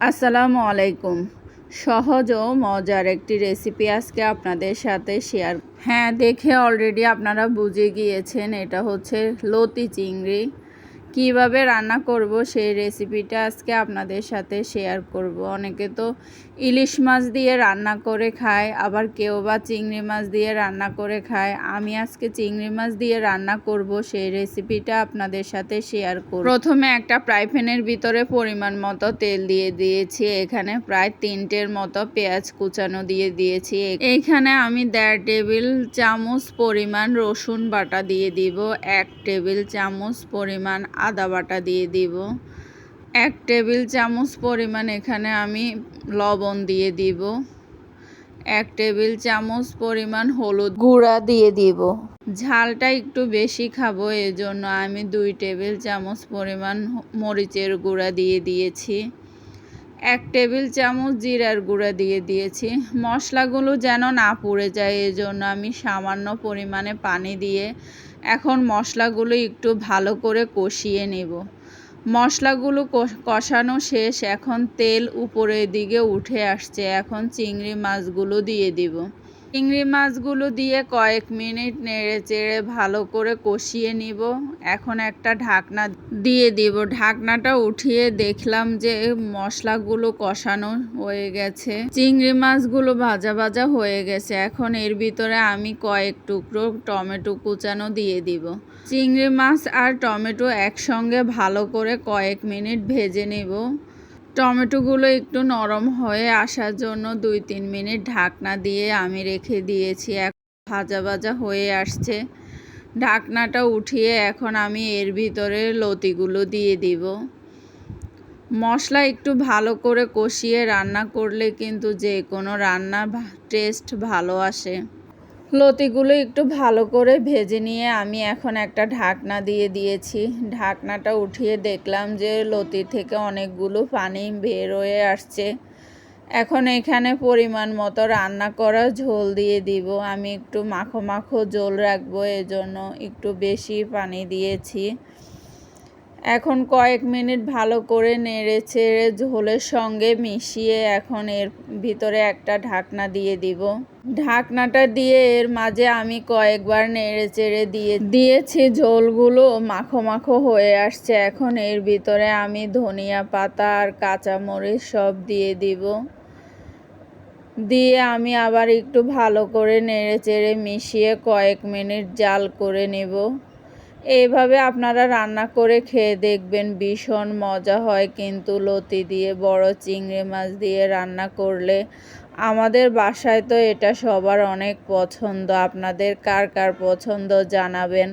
আসসালামু আলাইকুম। সহজ ও মজার একটি রেসিপি আজকে আপনাদের সাথে শেয়ার। হ্যাঁ, দেখে অলরেডি আপনারা বুঝে গিয়েছেন এটা হচ্ছে লতি চিংড়ি। কিভাবে রান্না করব সেই রেসিপিটা আজকে আপনাদের সাথে শেয়ার করব। অনেকে তো ইলিশ মাছ দিয়ে রান্না করে খায়, আবার কেউ বা চিংড়ি মাছ দিয়ে রান্না করে খায়। আমি আজকে চিংড়ি মাছ দিয়ে রান্না করব, সেই রেসিপিটা আপনাদের সাথে শেয়ার করব। প্রথমে একটা ফ্রাই প্যানের ভিতরে পরিমাণ মতো তেল দিয়ে দিয়েছি। এখানে প্রায় 3টের মতো পেঁয়াজ কুচানো দিয়ে দিয়েছি। এইখানে আমি 1.5 টেবিল চামচ পরিমাণ রসুন বাটা দিয়ে দিব, 1 টেবিল চামচ পরিমাণ আদা বাটা দিয়ে দিব, 1 টেবিল চামচ পরিমাণ এখানে আমি লবণ দিয়ে দিব, 1 টেবিল চামচ পরিমাণ হলুদ গুঁড়া দিয়ে দিব। ঝালটা একটু বেশি খাবো, এজন্য আমি 2 টেবিল চামচ পরিমাণ মরিচের গুঁড়া দিয়ে দিয়েছি, 1 টেবিল চামচ জিরার গুঁড়া দিয়ে দিয়েছি। মশলাগুলো যেন না পুড়ে যায়, এজন্য আমি সামান্য পরিমাণে পানি দিয়ে এখন মশলাগুলো একটু ভালো করে কষিয়ে নেব। মশলাগুলো কষানো শেষ, এখন তেল উপরের দিকে উঠে আসছে। এখন চিংড়ি মাছগুলো দিয়ে দিব। চিংড়ি মাছগুলো দিয়ে কয়েক মিনিট নেড়ে চেড়ে ভালো করে কষিয়ে নিব। এখন একটা ঢাকনা দিয়ে দিব। ঢাকনাটা উঠিয়ে দেখলাম যে মশলাগুলো কষানো হয়ে গেছে, চিংড়ি মাছগুলো ভাজা ভাজা হয়ে গেছে। এখন এর ভিতরে আমি কয়েক টুকরো টমেটো কুচানো দিয়ে দিব। চিংড়ি মাছ আর টমেটো একসঙ্গে ভালো করে কয়েক মিনিট ভেজে নেব। টমেটোগুলো একটু নরম হয়ে আসার জন্য 2-3 মিনিট ঢাকনা দিয়ে আমি রেখে দিয়েছি। এখন ভাজা ভাজা হয়ে আসছে। ঢাকনাটা উঠিয়ে এখন আমি এর ভিতরে লতিগুলো দিয়ে দিব। মশলা একটু ভালো করে কষিয়ে রান্না করলে কিন্তু যে কোনো রান্না টেস্ট ভালো আসে। লতিগুলো একটু ভালো করে ভেজে নিয়ে আমি এখন একটা ঢাকনা দিয়ে দিয়েছি। ঢাকনাটা উঠিয়ে দেখলাম যে লতি থেকে অনেকগুলো পানি বের হয়ে আসছে। এখন এখানে পরিমাণ মতো রান্না করা ঝোল দিয়ে দিব। আমি একটু মাখো মাখো ঝোল রাখবো, এজন্য একটু বেশি পানি দিয়েছি। এখন কয়েক মিনিট ভালো করে নেড়ে চেড়ে ঝোলের সঙ্গে মিশিয়ে এখন এর ভিতরে একটা ঢাকনা দিয়ে দিব। ঢাকনাটা দিয়ে এর মাঝে আমি কয়েকবার নেড়ে চেড়ে দিয়েছি। ঝোলগুলো মাখো মাখো হয়ে আসছে। এখন এর ভিতরে আমি ধনিয়া পাতা আর কাঁচামরিচ সব দিয়ে দিব। দিয়ে আমি আবার একটু ভালো করে নেড়ে চেড়ে মিশিয়ে কয়েক মিনিট জাল করে নেব। এইভাবে আপনারা রান্না করে খেয়ে দেখবেন, ভীষণ মজা হয় কিন্তু লতি দিয়ে, বড় চিংড়ি মাছ দিয়ে রান্না করলে। আমাদের বাসায় তো এটা সবার অনেক পছন্দ। আপনাদের কার কার পছন্দ জানাবেন।